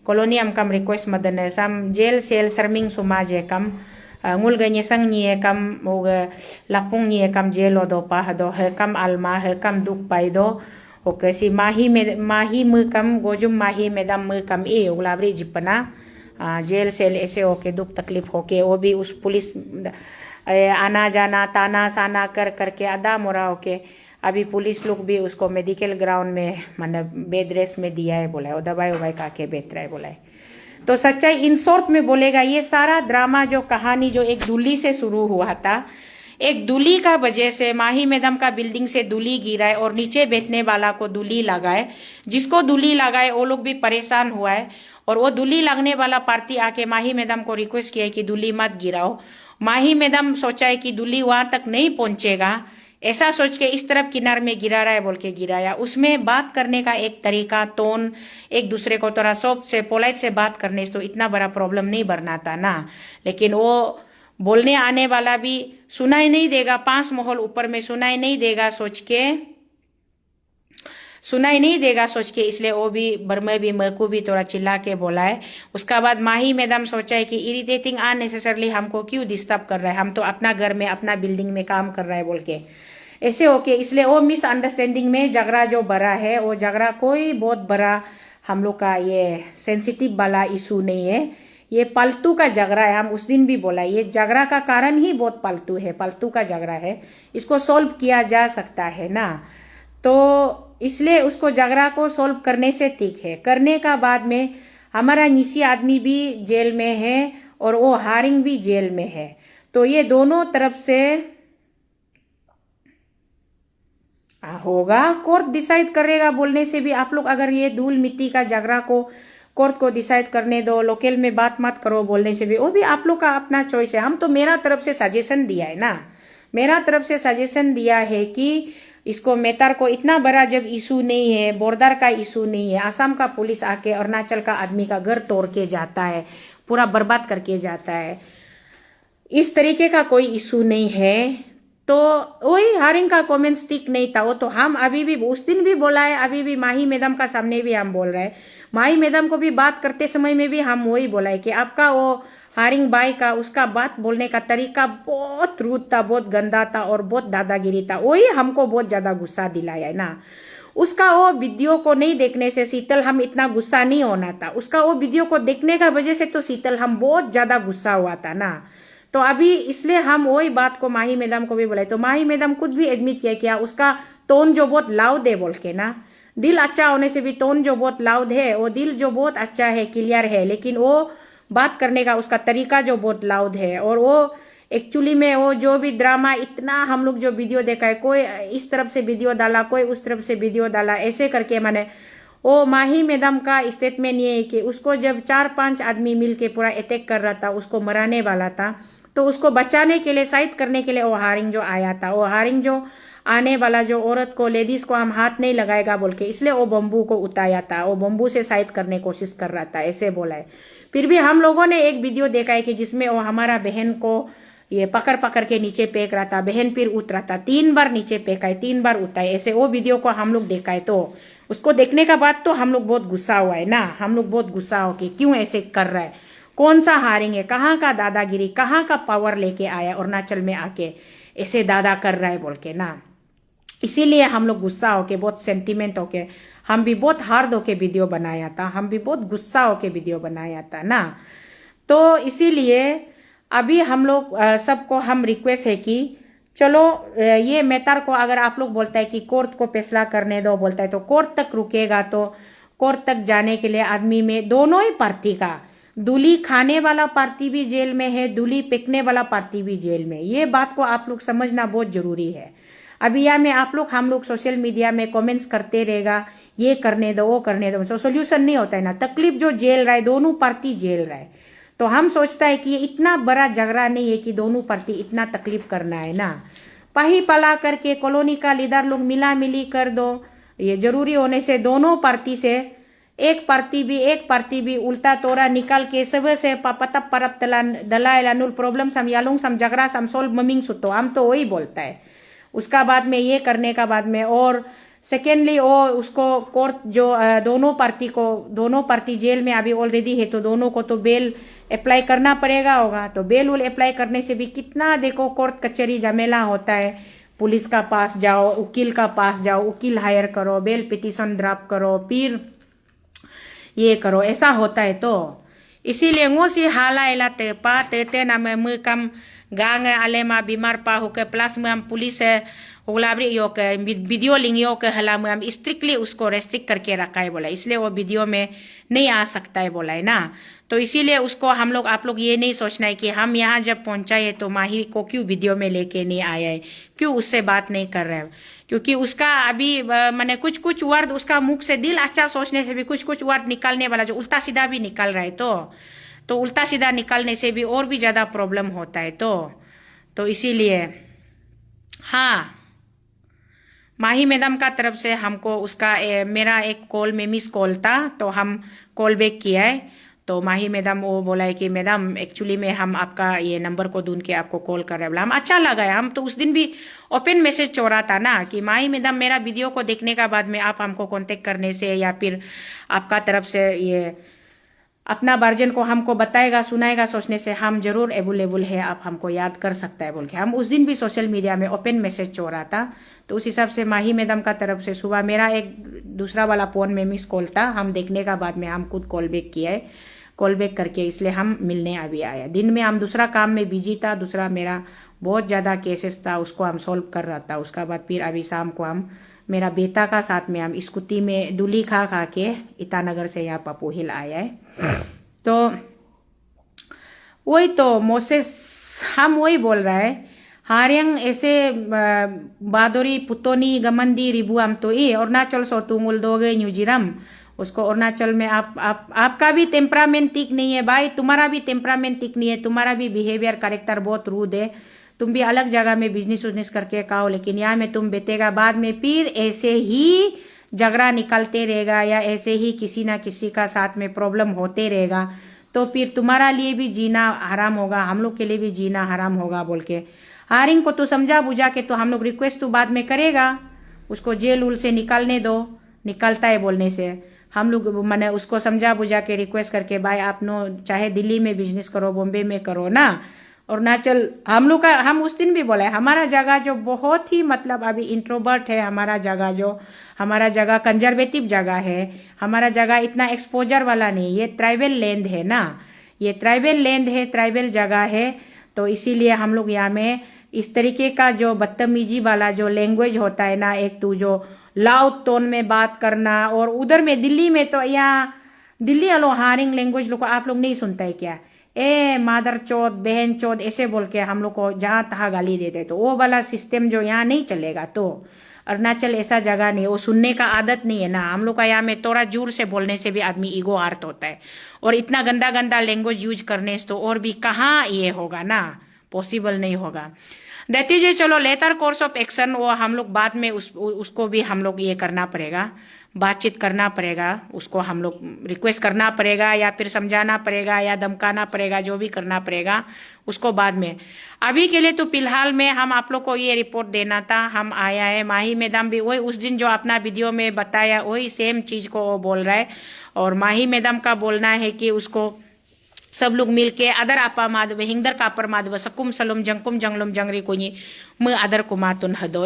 कॉलोनी हम कम request Madan some jail cell सरमिंग सुमाजे come ngul ganye sang nie kam moga lapung nie kam jelo do pa do he kam alma he kam duk pai do oke si mahi mu kam gojum mahi medam mu kam उगलावरी जिपना जेल सेल ऐसे होके दुख तकलीफ होके वो भी उस पुलिस आना जाना ताना साना कर करके आधा मोरा होके अभी पुलिस लोग भी उसको मेडिकल ग्राउंड में मतलब बेड रेस्ट में दिया है बोला है, वो दवाई ववाई काके बेच रहा है बोला है। तो सच्चाई इन शॉर्ट में बोलेगा ये सारा ड्रामा जो कहानी जो एक दूली से शुरू हुआ था, एक दूली का वजह से माही मैडम का बिल्डिंग से दूली गिरा है और नीचे बैठने वाला को दूली लगाए, जिसको दूली लगाए वो लोग भी परेशान हुआ है। और वो दूली लगने वाला पार्टी आके माही मैडम को रिक्वेस्ट किया है कि दूली मत गिराओ। माही मैडम सोचा है कि दूली वहां तक नहीं पहुंचेगा, ऐसा सोच के इस तरफ किनार में गिरा रहा है बोल के गिराया। उसमें बात करने का एक तरीका टोन एक दूसरे को थोड़ा सॉफ्ट से पोलाइट से बात करने से तो इतना बड़ा प्रॉब्लम नहीं बनना था ना, लेकिन वो बोलने आने वाला भी सुनाई नहीं देगा, 5 महल ऊपर में सुनाई नहीं देगा सोच के इसलिए वो भी बर्मे भी मेको भी थोड़ा चिल्ला के बोला है। उसका बाद माही मैडम सोचा है कि इरिटेटिंग अननेसेसरली हमको क्यों डिस्टर्ब कर रहा है, हम तो अपना घर में अपना बिल्डिंग में काम कर रहा है बोल के ऐसे होके, इसलिए वो मिसअंडरस्टैंडिंग में झगड़ा जो बड़ा है वो झगड़ा कोई बहुत बड़ा हम लोग का ये सेंसिटिव वाला इशू नहीं है, ये पालतू का झगड़ा है। हम उस दिन भी बोला ये झगड़ा का कारण ही बहुत पालतू है, पालतू का झगड़ा है, इसको सॉल्व किया जा सकता है ना। तो इसलिए उसको झगड़ा को सॉल्व करने से ठीक है। करने का बाद में हमारा निसी आदमी भी जेल में है और वो हारिंग भी जेल में है, तो ये दोनों तरफ से होगा, कोर्ट डिसाइड करेगा बोलने से भी आप लोग अगर ये धूल मिट्टी का झगड़ा को कोर्ट को डिसाइड करने दो, लोकल में बात मत करो बोलने से भी वो भी आप लोग का अपना चॉइस है। हम तो मेरा तरफ से सजेशन दिया है ना, मेरा तरफ से सजेशन दिया है कि इसको मेतार को इतना बड़ा जब इशू नहीं है, बॉर्डर का इशू नहीं है, आसाम का पुलिस आके अरुणाचल का आदमी का घर तोड़ के जाता है, पूरा बर्बाद करके जाता है, इस तरीके का कोई इशू नहीं है। तो वही हारिंग का कमेंट्स ठीक नहीं था, वो तो हम अभी भी उस दिन भी बोला है, अभी भी माही मैडम का सामने भी हम बोल रहे हैं, माही मैडम को भी बात करते समय में भी हम वही बोला है कि आपका वो हारिंग बाई का उसका बात बोलने का तरीका बहुत रूड था, बहुत गंदा था और बहुत दादागिरी था, वही हमको बहुत ज्यादा गुस्सा दिलाया है ना। उसका वो वीडियो को नहीं देखने से शीतल हम इतना गुस्सा नहीं होना था, उसका वो वीडियो को देखने का वजह से तो शीतल हम बहुत ज्यादा गुस्सा हुआ था ना। तो अभी इसलिए हम वही बात को माही मैडम को भी बोले, तो माही मैडम खुद भी एडमिट किया क्या उसका टोन जो बहुत लाउड है बोल के ना, दिल अच्छा होने से भी टोन जो बहुत लाउड है, वो दिल जो बहुत अच्छा है क्लियर है, लेकिन वो बात करने का उसका तरीका जो बहुत लाउड है। और वो एक्चुअली में वो जो भी ड्रामा इतना हम लोग जो वीडियो देखा है, कोई इस तरफ से वीडियो डाला कोई उस तरफ से वीडियो डाला, ऐसे करके माने वो माही मैडम का स्टेटमेंट ये है कि उसको जब 4-5 आदमी मिलके पूरा अटैक कर रहा था, उसको मराने वाला था, तो उसको बचाने के लिए साइड करने के लिए वो हारिंग जो आया था, वो हारिंग जो आने वाला जो औरत को लेडीज को हम हाथ नहीं लगाएगा बोल के इसलिए वो बम्बू को उताया था, वो बम्बू से साइड करने की कोशिश कर रहा था, ऐसे बोला है। फिर भी हम लोगों ने एक वीडियो देखा है कि जिसमें वो हमारा बहन को ये पकड़ पकड़ के नीचे फेंक रहा था, बहन फिर उतरा था, 3 बार नीचे फेंका है, 3 बार उठा है, ऐसे वो वीडियो को हम लोग देखा है। तो उसको देखने का बाद तो हम लोग बहुत गुस्सा हुआ है ना, हम लोग बहुत गुस्सा हो कि क्यों ऐसे कर रहा है, कौन सा हारिंग है, कहाँ का दादागिरी, कहाँ का पावर लेके आया अरुणाचल में आके ऐसे दादा कर रहा है बोल के ना। इसीलिए हम लोग गुस्सा होके, बहुत सेंटिमेंट होके, हम भी बहुत हार्ड होके वीडियो बनाया था, हम भी बहुत गुस्सा होके वीडियो बनाया था ना। तो इसीलिए अभी हम लोग सबको हम रिक्वेस्ट है कि चलो ये मैटर को अगर आप लोग बोलता है कि कोर्ट को फैसला करने दो बोलता है, तो कोर्ट तक रुकेगा, तो कोर्ट तक जाने के लिए आदमी में दोनों ही पार्टी का, दूली खाने वाला पार्टी भी जेल में है, दूली फेंकने वाला पार्टी भी जेल में, ये बात को आप लोग समझना बहुत जरूरी है। अभी यहाँ में आप लोग हम लोग सोशल मीडिया में कमेंट्स करते रहेगा, ये करने दो वो करने दो, तो सोल्यूशन नहीं होता है ना। तकलीफ जो झेल रहा है, दोनों पार्टी झेल रहा है, तो हम सोचता है कि ये इतना बड़ा झगड़ा नहीं है कि दोनों पार्टी इतना तकलीफ करना है ना। पाही पला करके कॉलोनी का लीडर लोग मिला मिली कर दो, ये जरूरी होने से दोनों पार्टी से एक पार्टी भी उल्टा तोरा निकाल के सब से पतप परप दला नुल प्रॉब्लम सम यालुंग सम झगड़ा सम सोल्व ममिंग सुतो, हम तो वही बोलता है। उसका बाद में ये करने का बाद में, और सेकेंडली वो उसको कोर्ट जो दोनों पार्टी जेल में अभी ऑलरेडी है, तो दोनों को तो बेल अप्लाई करना पड़ेगा होगा। तो बेल उल अप्लाई करने से भी कितना देखो कोर्ट कचहरी झमेला होता है, पुलिस का पास जाओ, वकील का पास जाओ, वकील हायर करो, बेल पिटीशन ड्राफ्ट करो, फिर ये करो, ऐसा होता है। तो इसीलिए ngosi halaila te pa te na me kam gang alema बीमार पा होके प्लस में हम पुलिस है उगलाबरी यो के वीडियो लिंग यो के हला में हम स्ट्रिक्टली उसको रेस्ट्रिक्ट करके रखा है बोला, इसलिए वो वीडियो में नहीं आ सकता है बोला है ना। तो इसीलिए उसको हम लोग आप लोग ये नहीं सोचना है कि हम यहाँ जब पहुंचाए तो माही को क्यों वीडियो में लेके नहीं आया है, क्यों उससे बात नहीं कर रहे हैं, क्योंकि उसका अभी मैंने कुछ कुछ वर्ड उसका मुख से, दिल अच्छा सोचने से भी कुछ कुछ वर्ड निकालने वाला जो उल्टा सीधा भी निकल रहा है, तो उल्टा सीधा निकालने से भी और भी ज्यादा प्रॉब्लम होता है। तो इसीलिए हाँ, माही मैडम का तरफ से हमको उसका मेरा एक कॉल में मिस कॉल था, तो हम कॉल बैक किया है। तो माही मैडम वो बोला है कि मैडम एक्चुअली में हम आपका ये नंबर को ढूंढ के आपको कॉल कर रहे हैं, बोला हम अच्छा लगा है। हम तो उस दिन भी ओपन मैसेज छोड़ा था ना कि माही मैडम मेरा वीडियो को देखने का बाद में आप हमको कांटेक्ट करने से या फिर आपका तरफ से ये अपना वर्जन को हमको बताएगा सुनाएगा सोचने से हम जरूर अवेलेबल है, आप हमको याद कर सकता है बोल के हम उस दिन भी सोशल मीडिया में ओपन मैसेज छोड़ा था। तो उस हिसाब से माही मैडम का तरफ से सुबह मेरा एक दूसरा वाला फोन में मिस कॉल था, हम देखने का बाद में हम खुद कॉल बैक किया है, कॉल बैक करके इसलिए हम मिलने अभी आया। दिन में हम दूसरा काम में बिजी था, दूसरा मेरा बहुत ज्यादा केसेस था उसको हम सॉल्व कर रहा था। उसका बाद फिर अभी शाम को हम मेरा बेटा का साथ में हम स्कूटी में दूली खा के ईटानगर से यहाँ पप्पू हिल आया है। तो वही तो मोसेस हम वही बोल रहा है, हारियंग ऐसे बादोरी पुतोनी गमंदी रिबुआम तो ये अरुणाचल सोतुंगुल दोगे न्यूजीरम उसको अरुणाचल में आपका भी टेम्परामेंट ठीक नहीं है भाई, तुम्हारा भी टेम्परामेंट ठीक नहीं है, तुम्हारा भी बिहेवियर कैरेक्टर बहुत रूड है, तुम भी अलग जगह में बिजनेस करके खाओ, लेकिन यहाँ में तुम बेटेगा बाद में फिर ऐसे ही झगड़ा निकलते रहेगा या ऐसे ही किसी ना किसी का साथ में प्रॉब्लम होते रहेगा, तो फिर तुम्हारा लिए भी जीना हराम होगा, हम लोग के लिए भी जीना हराम होगा बोल के हारिंग को तो समझा बुझा के तो हम लोग रिक्वेस्ट तो बाद में करेगा, उसको जेल उल से निकालने दो, निकलता है बोलने से हम लोग मैंने उसको समझा बुझा के रिक्वेस्ट करके भाई आप नो चाहे दिल्ली में बिजनेस करो बॉम्बे में करो ना, अरुणाचल हम लोग का हम उस दिन भी बोला है हमारा जगह जो बहुत ही मतलब अभी इंट्रोवर्ट है, हमारा जगह कंजर्वेटिव जगह है, हमारा जगह इतना एक्सपोजर वाला नहीं, ये ट्राइबल लैंड है ना, ये ट्राइबल लैंड है, ट्राइबल जगह है। तो इसीलिए हम लोग यहाँ में इस तरीके का जो बदतमीजी वाला जो लैंग्वेज होता है ना, एक तो जो लाउड टोन में बात करना, और उधर में दिल्ली में तो यहाँ दिल्ली वालों हारिंग लैंग्वेज लोग को आप लोग नहीं सुनता है क्या, ए मादर चौथ बहन चौथ ऐसे बोल के हम लोग को जहां तहां गाली देते, तो वो वाला सिस्टम जो यहाँ नहीं चलेगा। तो अरुणाचल ऐसा जगह नहीं, वो सुनने का आदत नहीं है ना हम लोग का, यहाँ में थोड़ा जोर से बोलने से भी आदमी ईगो आर्ट होता है, और इतना गंदा गंदा लैंग्वेज यूज करने से तो और भी कहाँ ये होगा ना, पॉसिबल नहीं होगा। दैट इज चलो लेटर कोर्स ऑफ एक्शन वो हम लोग बाद में उसको भी हम लोग ये करना पड़ेगा, बातचीत करना पड़ेगा, उसको हम लोग रिक्वेस्ट करना पड़ेगा या फिर समझाना पड़ेगा या धमकाना पड़ेगा, जो भी करना पड़ेगा उसको बाद में। अभी के लिए तो फिलहाल में हम आप लोग को ये रिपोर्ट देना था, हम आया है। माही मैडम भी वही उस दिन जो अपना वीडियो में बताया वही सेम चीज को वो बोल रहा है। और माही मैडम का बोलना है कि उसको सब लोग मिलके अदर आपा माधव हिंदर कापर माधव सकुम सलुम जंकुम जंगलुम जंगरी कुनी म अदर कुमातुन हदो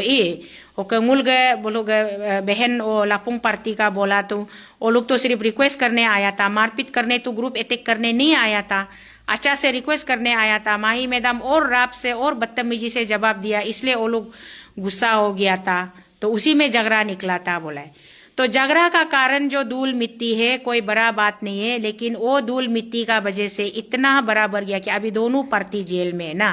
ओके nguल गए बोलो गए बहन ओ लापुंग पार्टी का बोला तो वो लोग तो सिर्फ रिक्वेस्ट करने आया था, मारपीट करने तो ग्रुप अटैक करने नहीं आया था, अच्छा से रिक्वेस्ट करने आया था। माही मैडम और राप से और बदतमीजी से जवाब दिया, इसलिए वो लोग गुस्सा हो गया था, तो उसी में झगड़ा निकला था बोला है। तो झगड़ा का कारण जो धूल मिट्टी है कोई बड़ा बात नहीं है, लेकिन वो धूल मिट्टी का वजह से इतना बड़ा बढ़ गया कि अभी दोनों पार्टी जेल में ना।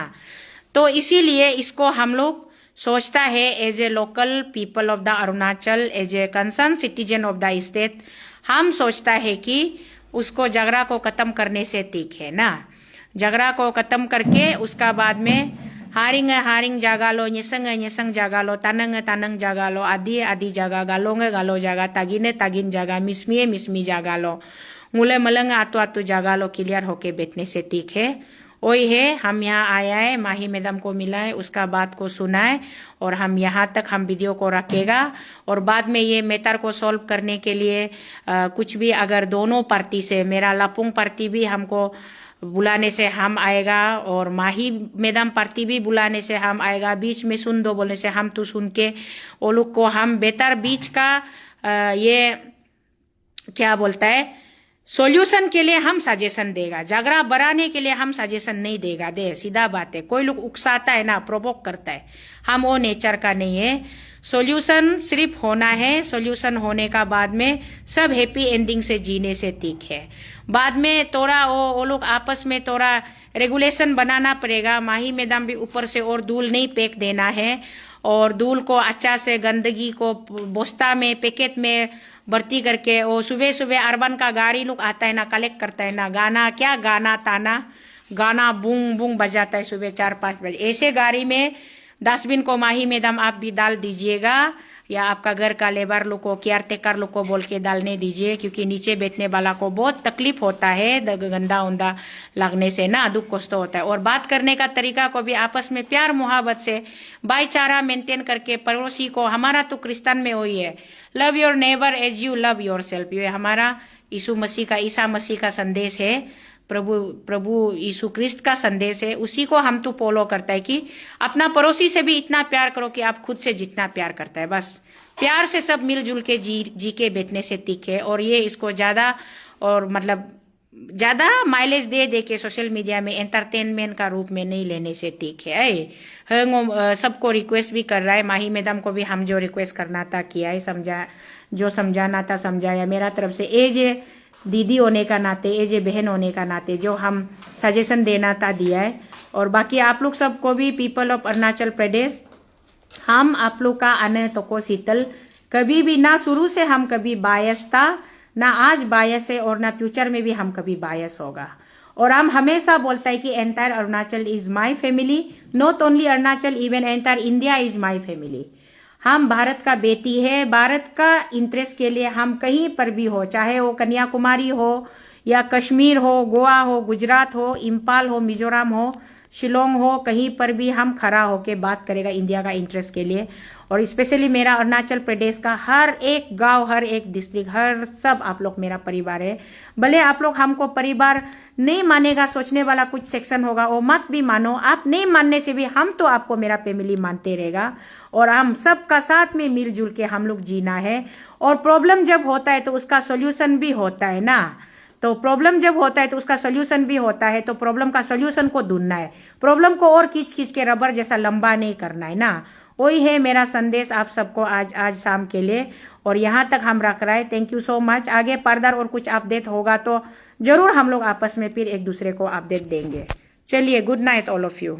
तो इसीलिए इसको हम लोग सोचता है as a local people of the Arunachal, as a concern citizen of the state, हम सोचता है कि उसको झगड़ा को खत्म करने से ठीक है ना। झगड़ा को खत्म करके उसका बाद में हारिंग जागा लो, nyeseng जागा लो, taneng जागा लो, आदि जागा, गालो जागा, तागिन जागा, मिसमी जागा लो, मुले मलंग आतु जागा लो, क्लियर होके बैठने से ठीक है। वही है, हम यहाँ आया है, माही मैडम को मिला है, उसका बात को सुना है और हम यहाँ तक हम वीडियो को रखेगा। और बाद में ये मैटर को सॉल्व करने के लिए कुछ भी अगर दोनों पार्टी से, मेरा लापुंग पार्टी भी हमको बुलाने से हम आएगा और माही मैडम पार्टी भी बुलाने से हम आएगा, बीच में सुन दो बोलने से हम तो सुन के वो लोग को हम बेहतर बीच का ये क्या बोलता है सॉल्यूशन के लिए हम सजेशन देगा, झगड़ा बढ़ाने के लिए हम सजेशन नहीं देगा। दे सीधा बात है, कोई लोग उकसाता है ना, प्रोवोक करता है, हम वो नेचर का नहीं है। सॉल्यूशन सिर्फ होना है, सॉल्यूशन होने का बाद में सब हैप्पी एंडिंग से जीने से ठीक है। बाद में थोड़ा वो लोग आपस में थोड़ा रेगुलेशन बनाना पड़ेगा। माही मैडम भी ऊपर से और धूल नहीं फेंक देना है और धूल को अच्छा से गंदगी को बोस्ता में पैकेट में भर्ती करके, वो सुबह सुबह अर्बन का गाड़ी लोग आता है ना, कलेक्ट करता है ना, गाना बूंग बूंग बजाता है सुबह 4-5 बजे, ऐसे गाड़ी में डस्टबिन को माही मैडम आप भी डाल दीजिएगा या आपका घर का लेबर लोग को, केयर टेकर लोग को बोल के डालने दीजिए, क्योंकि नीचे बैठने वाला को बहुत तकलीफ होता है गंदा उंदा लगने से ना, दुख कष्ट होता है। और बात करने का तरीका को भी आपस में प्यार मोहब्बत से भाईचारा मेंटेन करके पड़ोसी को, हमारा तो क्रिश्चियन में वही है, love your neighbour as you love your self, ये हमारा ईसा मसीह का संदेश है, प्रभु यीशु क्रिस्त का संदेश है, उसी को हम तो फॉलो करता है कि अपना पड़ोसी से भी इतना प्यार करो कि आप खुद से जितना प्यार करता है, बस प्यार से सब मिलजुल के जी के बैठने से ठीक है। और ये इसको ज्यादा और मतलब ज्यादा माइलेज दे के सोशल मीडिया में एंटरटेनमेंट का रूप में नहीं लेने से ठीक है। सबको रिक्वेस्ट भी कर रहा है, माही मैडम को भी हम जो रिक्वेस्ट करना था किया है, जो समझाना था समझाया। मेरा तरफ से एज ए दीदी होने का नाते, एज ए बहन होने का नाते जो हम सजेशन देना था दिया है। और बाकी आप लोग सबको भी पीपल ऑफ अरुणाचल प्रदेश, हम आप लोग का अन तो को शीतल कभी भी ना, शुरू से हम कभी बायस था ना, आज बायस है और ना फ्यूचर में भी हम कभी बायस होगा। और हम हमेशा बोलता है कि entire Arunachal is my family, not only Arunachal, even entire India is my family. हम भारत का बेटी है, भारत का इंटरेस्ट के लिए हम कहीं पर भी हो, चाहे वो कन्याकुमारी हो या कश्मीर हो, गोवा हो, गुजरात हो, इम्फाल हो, मिजोरम हो, शिलोंग हो, कहीं पर भी हम खड़ा होके बात करेगा इंडिया का इंटरेस्ट के लिए। और स्पेशली मेरा अरुणाचल प्रदेश का हर एक गांव, हर एक डिस्ट्रिक्ट, हर सब आप लोग मेरा परिवार है। भले आप लोग हमको परिवार नहीं मानेगा, सोचने वाला कुछ सेक्शन होगा, वो मत भी मानो, आप नहीं मानने से भी हम तो आपको मेरा फैमिली मानते रहेगा। और हम सबका साथ में मिलजुल के हम लोग जीना है। और प्रॉब्लम जब होता है तो उसका सोल्यूशन भी होता है ना, तो प्रॉब्लम जब होता है तो उसका सोल्यूशन भी होता है, तो प्रॉब्लम का सोल्यूशन को ढूंढना है, प्रॉब्लम को और खींच के रबर जैसा लंबा नहीं करना है ना। वही है मेरा संदेश आप सबको आज शाम के लिए, और यहाँ तक हम रख रहे हैं। Thank you so much. आगे फर्दर और कुछ अपडेट होगा तो जरूर हम लोग आपस में फिर एक दूसरे को अपडेट देंगे। चलिए, good night all of you.